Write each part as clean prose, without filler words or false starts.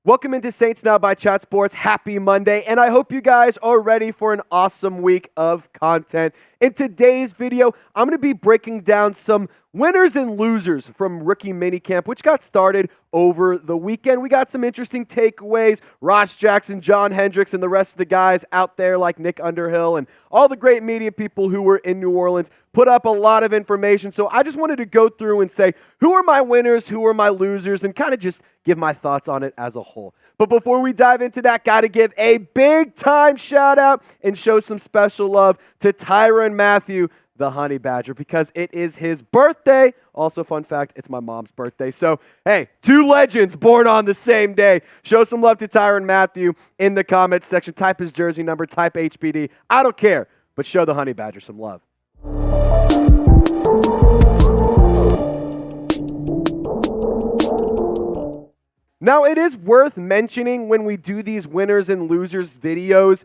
Welcome into Saints Now by Chat Sports. Happy Monday, and I hope you guys are ready for an awesome week of content. In today's video, I'm going to be breaking down some winners and losers from rookie minicamp, which got started over the weekend. We got some interesting takeaways. Ross Jackson, John Hendrix, and the rest of the guys out there like Nick Underhill and all the great media people who were in New Orleans put up a lot of information. So I just wanted to go through and say, who are my winners, who are my losers, and kind of just give my thoughts on it as a whole. But before we dive into that, got to give a big time shout out and show some special love to Tyrann Mathieu, the honey badger, because it is his birthday. Also, fun fact, it's my mom's birthday. So, hey, two legends born on the same day. Show some love to Tyrann Mathieu in the comments section. Type his jersey number, type HBD. I don't care, but show the honey badger some love. Now, it is worth mentioning when we do these winners and losers videos,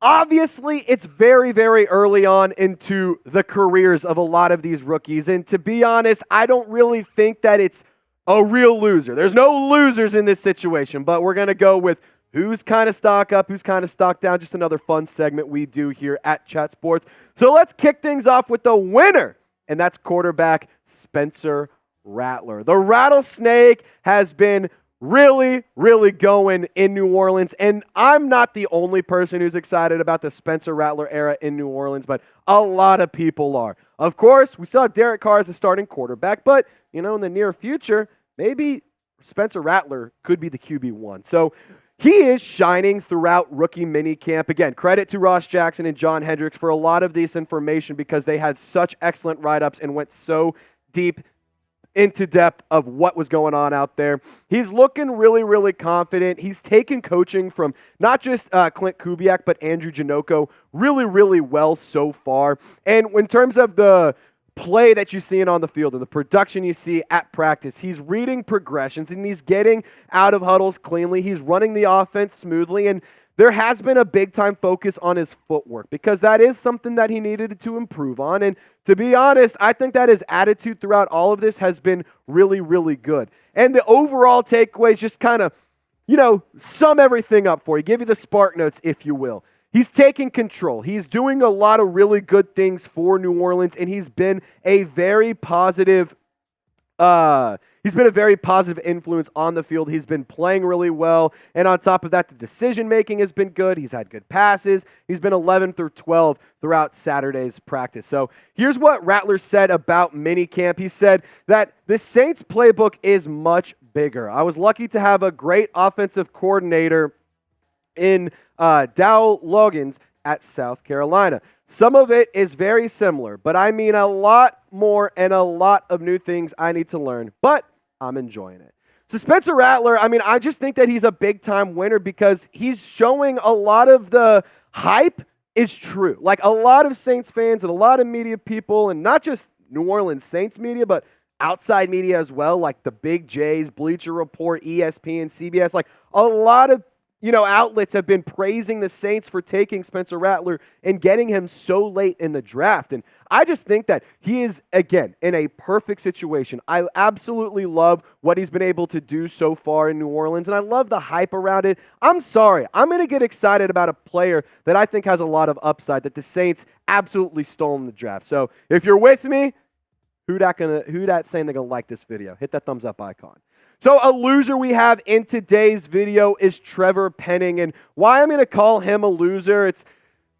obviously, it's very, very early on into the careers of a lot of these rookies. And to be honest, I don't really think that it's a real loser. There's no losers in this situation, but we're going to go with who's kind of stock up, who's kind of stock down. Just another fun segment we do here at Chat Sports. So let's kick things off with the winner, and that's quarterback Spencer Rattler. The Rattlesnake has been really going in New Orleans. And I'm not the only person who's excited about the Spencer Rattler era in New Orleans, but a lot of people are. Of course, we still have Derek Carr as a starting quarterback, but, in the near future, maybe Spencer Rattler could be the QB1. So he is shining throughout rookie minicamp. Again, credit to Ross Jackson and John Hendrix for a lot of this information because they had such excellent write-ups and went so deep into depth of what was going on out there. He's looking really confident. He's taken coaching from not just Klint Kubiak, but Andrew Janocko really well so far. And in terms of the play that you're seeing on the field and the production you see at practice, he's reading progressions and he's getting out of huddles cleanly. He's running the offense smoothly, and there has been a big-time focus on his footwork because that is something that he needed to improve on. And to be honest, I think that his attitude throughout all of this has been really good. And the overall takeaways just kind of, sum everything up for you, give you the spark notes, if you will. He's taking control. He's doing a lot of really good things for New Orleans, and he's been a very positive influence on the field. He's been playing really well. And on top of that, the decision-making has been good. He's had good passes. He's been 11 through 12 throughout Saturday's practice. So here's what Rattler said about minicamp. He said that the Saints playbook is much bigger. I was lucky to have a great offensive coordinator in Dow Loggins at South Carolina. Some of it is very similar, but I mean a lot more and a lot of new things I need to learn, but I'm enjoying it. So Spencer Rattler, I just think that he's a big-time winner because he's showing a lot of the hype is true. Like a lot of Saints fans and a lot of media people, and not just New Orleans Saints media, but outside media as well, like the Big J's, Bleacher Report, ESPN, CBS, like a lot of outlets have been praising the Saints for taking Spencer Rattler and getting him so late in the draft. And I just think that he is, again, in a perfect situation. I absolutely love what he's been able to do so far in New Orleans, and I love the hype around it. I'm sorry. I'm going to get excited about a player that I think has a lot of upside that the Saints absolutely stole in the draft. So if you're with me, who that saying they're going to like this video? Hit that thumbs up icon. So a loser we have in today's video is Trevor Penning, and why I'm going to call him a loser, it's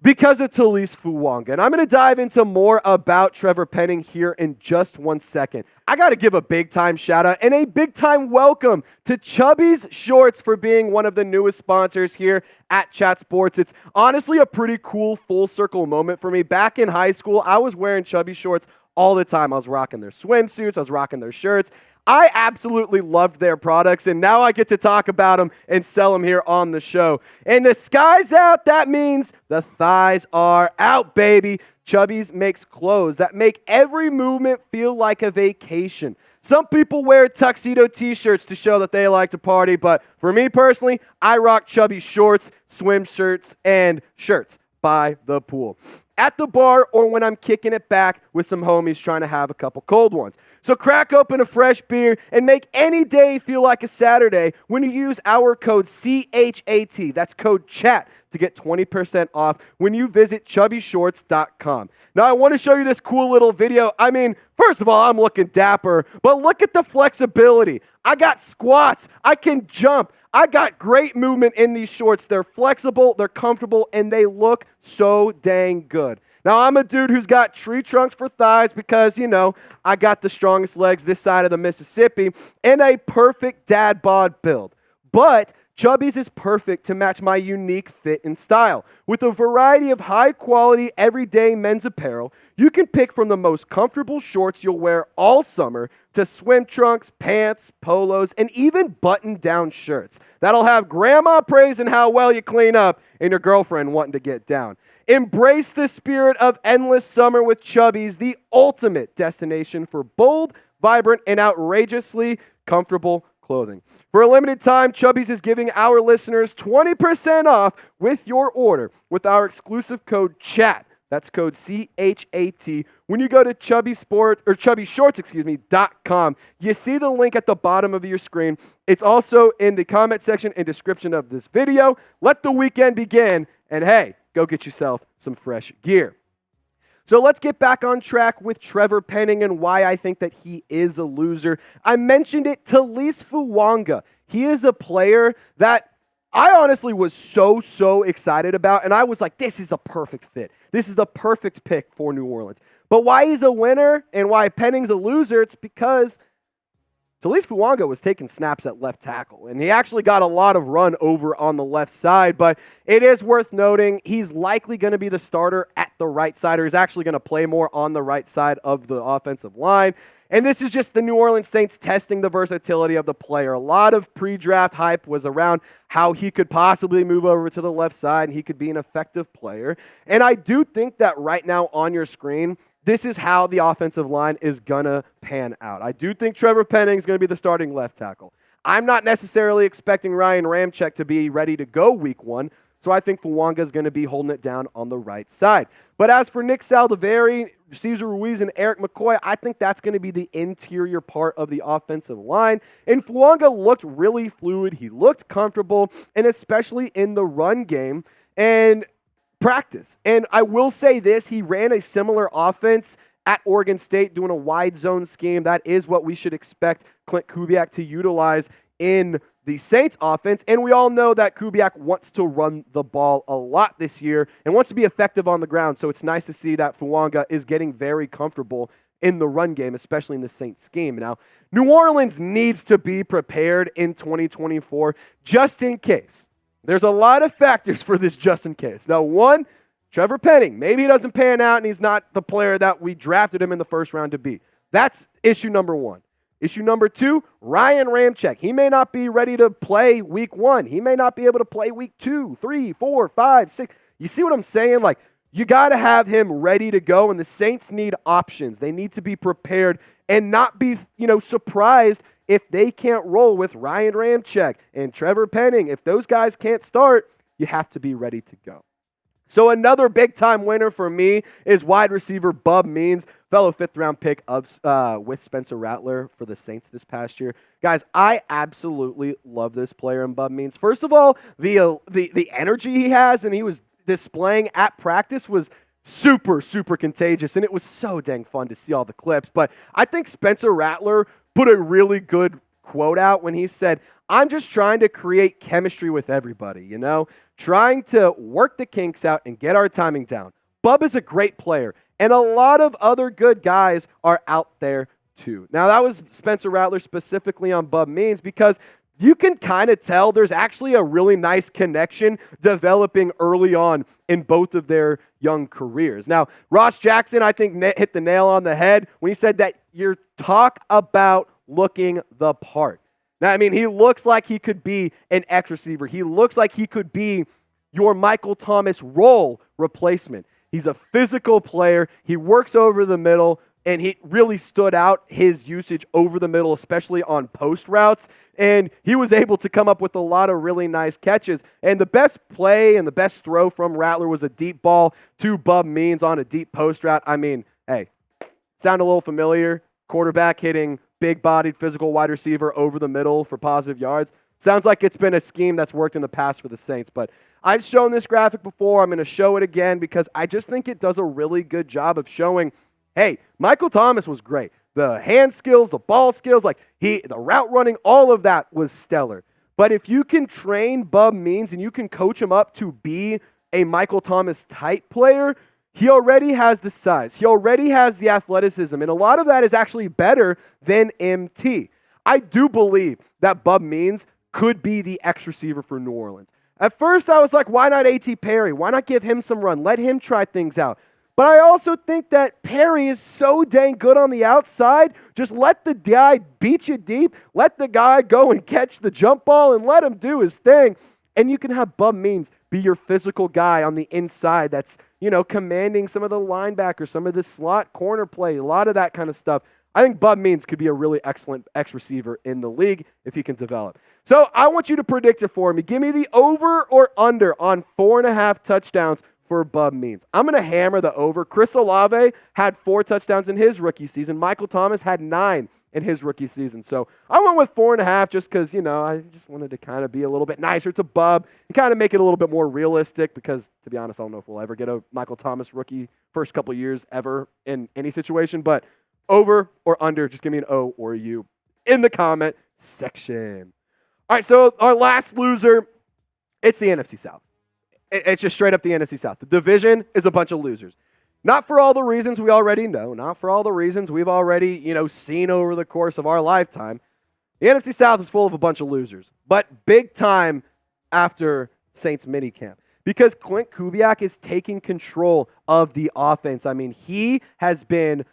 because of Taliese Fuaga. And I'm going to dive into more about Trevor Penning here in just 1 second. I got to give a big-time shout-out and a big-time welcome to Chubby's Shorts for being one of the newest sponsors here at Chat Sports. It's honestly a pretty cool full-circle moment for me. Back in high school, I was wearing Chubby Shorts all the time. I was rocking their swimsuits. I was rocking their shirts. I absolutely loved their products, and now I get to talk about them and sell them here on the show. And the sky's out. That means the thighs are out, baby. Chubby's makes clothes that make every movement feel like a vacation. Some people wear tuxedo t-shirts to show that they like to party, but for me personally, I rock Chubby shorts, swim shirts, and shirts by the pool. at the bar or when I'm kicking it back with some homies trying to have a couple cold ones. So crack open a fresh beer and make any day feel like a Saturday when you use our code CHAT. That's code CHAT to get 20% off when you visit chubbyshorts.com. Now, I want to show you this cool little video. I mean, first of all, I'm looking dapper, but look at the flexibility. I got squats. I can jump. I got great movement in these shorts. They're flexible, they're comfortable, and they look so dang good. Now, I'm a dude who's got tree trunks for thighs because, I got the strongest legs this side of the Mississippi and a perfect dad bod build. But Chubby's is perfect to match my unique fit and style. With a variety of high-quality, everyday men's apparel, you can pick from the most comfortable shorts you'll wear all summer to swim trunks, pants, polos, and even button-down shirts. That'll have grandma praising how well you clean up and your girlfriend wanting to get down. Embrace the spirit of endless summer with Chubby's, the ultimate destination for bold, vibrant, and outrageously comfortable clothing. For a limited time, Chubby's is giving our listeners 20% off with your order with our exclusive code CHAT. That's code CHAT. When you go to chubbyshorts.com, you see the link at the bottom of your screen. It's also in the comment section and description of this video. Let the weekend begin, and hey, go get yourself some fresh gear. So let's get back on track with Trevor Penning and why I think that he is a loser. I mentioned it, Taliese Fuaga. He is a player that I honestly was so excited about, and I was like, this is the perfect fit. This is the perfect pick for New Orleans. But why he's a winner and why Penning's a loser, it's because Taliese Fuaga was taking snaps at left tackle, and he actually got a lot of run over on the left side, but it is worth noting he's likely going to be the starter at the right side, or he's actually going to play more on the right side of the offensive line. And this is just the New Orleans Saints testing the versatility of the player. A lot of pre-draft hype was around how he could possibly move over to the left side and he could be an effective player. And I do think that right now on your screen, this is how the offensive line is going to pan out. I do think Trevor Penning is going to be the starting left tackle. I'm not necessarily expecting Ryan Ramczyk to be ready to go week one, so I think Fuaga is going to be holding it down on the right side. But as for Nick Saldiveri, Cesar Ruiz, and Eric McCoy, I think that's going to be the interior part of the offensive line. And Fuaga looked really fluid. He looked comfortable, and especially in the run game and practice. And I will say this, he ran a similar offense at Oregon State doing a wide zone scheme. That is what we should expect Klint Kubiak to utilize in the Saints offense, and we all know that Kubiak wants to run the ball a lot this year and wants to be effective on the ground, so it's nice to see that Fuaga is getting very comfortable in the run game, especially in the Saints scheme. Now, New Orleans needs to be prepared in 2024 just in case. There's a lot of factors for this just in case. Now, one, Trevor Penning. Maybe he doesn't pan out and he's not the player that we drafted him in the first round to be. That's issue number one. Issue number two, Ryan Ramczyk. He may not be ready to play week one. He may not be able to play week 2, 3, 4, 5, 6. You see what I'm saying? Like, you got to have him ready to go, and the Saints need options. They need to be prepared and not be, surprised if they can't roll with Ryan Ramczyk and Trevor Penning. If those guys can't start, you have to be ready to go. So another big-time winner for me is wide receiver Bub Means, fellow fifth-round pick of with Spencer Rattler for the Saints this past year. Guys, I absolutely love this player in Bub Means. First of all, the energy he has and he was displaying at practice was super contagious, and it was so dang fun to see all the clips. But I think Spencer Rattler put a really good quote out when he said, I'm just trying to create chemistry with everybody, trying to work the kinks out and get our timing down. Bub is a great player, and a lot of other good guys are out there too. Now, that was Spencer Rattler specifically on Bub Means because you can kind of tell there's actually a really nice connection developing early on in both of their young careers. Now, Ross Jackson, I think, hit the nail on the head when he said that you talk about looking the part. Now, he looks like he could be an X receiver. He looks like he could be your Michael Thomas role replacement. He's a physical player. He works over the middle, and he really stood out his usage over the middle, especially on post routes. And he was able to come up with a lot of really nice catches. And the best play and the best throw from Rattler was a deep ball to Bub Means on a deep post route. I mean, hey, sound a little familiar? Quarterback hitting big-bodied physical wide receiver over the middle for positive yards. Sounds like it's been a scheme that's worked in the past for the Saints. But I've shown this graphic before. I'm going to show it again because I just think it does a really good job of showing, hey, Michael Thomas was great. The hand skills, the ball skills, the route running, all of that was stellar. But if you can train Bub Means and you can coach him up to be a Michael Thomas type player, he already has the size. He already has the athleticism. And a lot of that is actually better than MT. I do believe that Bub Means could be the X receiver for New Orleans. At first, I was like, why not A.T. Perry? Why not give him some run? Let him try things out. But I also think that Perry is so dang good on the outside. Just let the guy beat you deep. Let the guy go and catch the jump ball and let him do his thing. And you can have Bub Means be your physical guy on the inside that's, commanding some of the linebackers, some of the slot corner play, a lot of that kind of stuff. I think Bub Means could be a really excellent X receiver in the league if he can develop. So I want you to predict it for me. Give me the over or under on 4.5 touchdowns for Bub Means. I'm going to hammer the over. Chris Olave had 4 touchdowns in his rookie season. Michael Thomas had 9 in his rookie season. So I went with 4.5 just because, I just wanted to kind of be a little bit nicer to Bub and kind of make it a little bit more realistic because, to be honest, I don't know if we'll ever get a Michael Thomas rookie first couple years ever in any situation. But over or under, just give me an O or a U in the comment section. All right, so our last loser, it's the NFC South. It's just straight up the NFC South. The division is a bunch of losers. Not for all the reasons we already know, not for all the reasons we've already, seen over the course of our lifetime. The NFC South is full of a bunch of losers, but big time after Saints minicamp because Klint Kubiak is taking control of the offense. I mean, he has been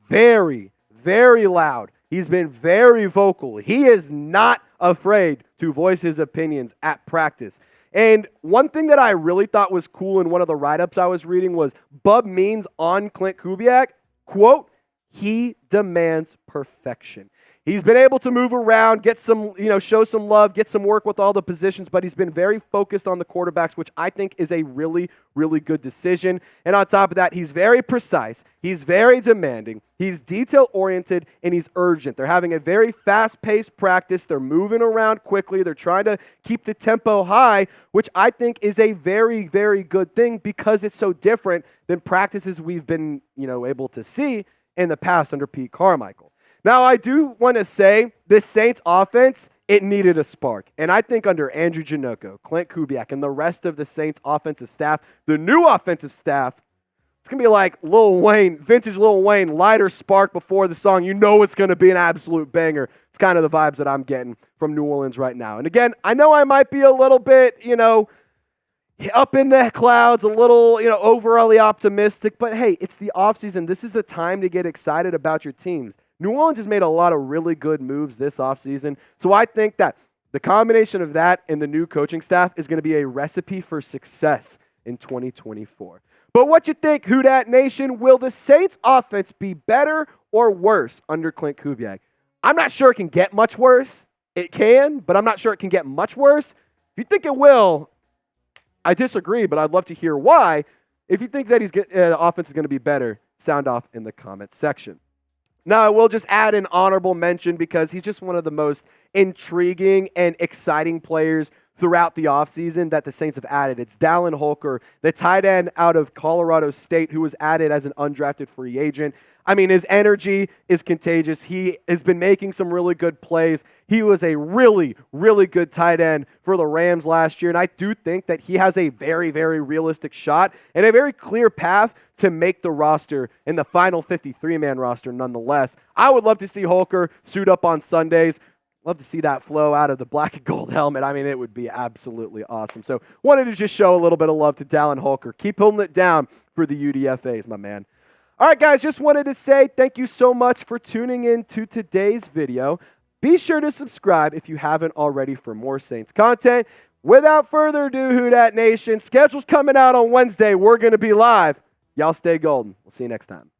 very, very loud. He's been very vocal. He is not afraid to voice his opinions at practice. And one thing that I really thought was cool in one of the write-ups I was reading was Bub Means on Klint Kubiak, quote, he demands perfection. He's been able to move around, get some, show some love, get some work with all the positions, but he's been very focused on the quarterbacks, which I think is a really, really good decision. And on top of that, he's very precise. He's very demanding. He's detail-oriented, and he's urgent. They're having a very fast-paced practice. They're moving around quickly. They're trying to keep the tempo high, which I think is a very, very good thing because it's so different than practices we've been, able to see in the past under Pete Carmichael. Now, I do want to say this Saints offense, it needed a spark. And I think under Andrew Janocko, Klint Kubiak, and the rest of the Saints offensive staff, the new offensive staff, it's going to be like Lil Wayne, vintage Lil Wayne, lighter spark before the song. You know it's going to be an absolute banger. It's kind of the vibes that I'm getting from New Orleans right now. And again, I know I might be a little bit, up in the clouds, a little, overly optimistic. But hey, it's the offseason. This is the time to get excited about your teams. New Orleans has made a lot of really good moves this offseason. So I think that the combination of that and the new coaching staff is going to be a recipe for success in 2024. But what you think, Who Dat Nation? Will the Saints offense be better or worse under Klint Kubiak? I'm not sure it can get much worse. It can, but I'm not sure it can get much worse. If you think it will, I disagree, but I'd love to hear why. If you think that the offense is going to be better, sound off in the comments section. Now, I will just add an honorable mention because he's just one of the most intriguing and exciting players throughout the offseason that the Saints have added. It's Dallin Holker, the tight end out of Colorado State, who was added as an undrafted free agent. I mean, his energy is contagious. He has been making some really good plays. He was a really, really good tight end for the Rams last year, and I do think that he has a very, very realistic shot and a very clear path to make the roster in the final 53-man roster nonetheless. I would love to see Holker suit up on Sundays. Love to see that flow out of the black and gold helmet. I mean, it would be absolutely awesome. So wanted to just show a little bit of love to Dallin Holker. Keep holding it down for the UDFAs, my man. All right, guys, just wanted to say thank you so much for tuning in to today's video. Be sure to subscribe if you haven't already for more Saints content. Without further ado, Who Dat Nation, schedule's coming out on Wednesday. We're going to be live. Y'all stay golden. We'll see you next time.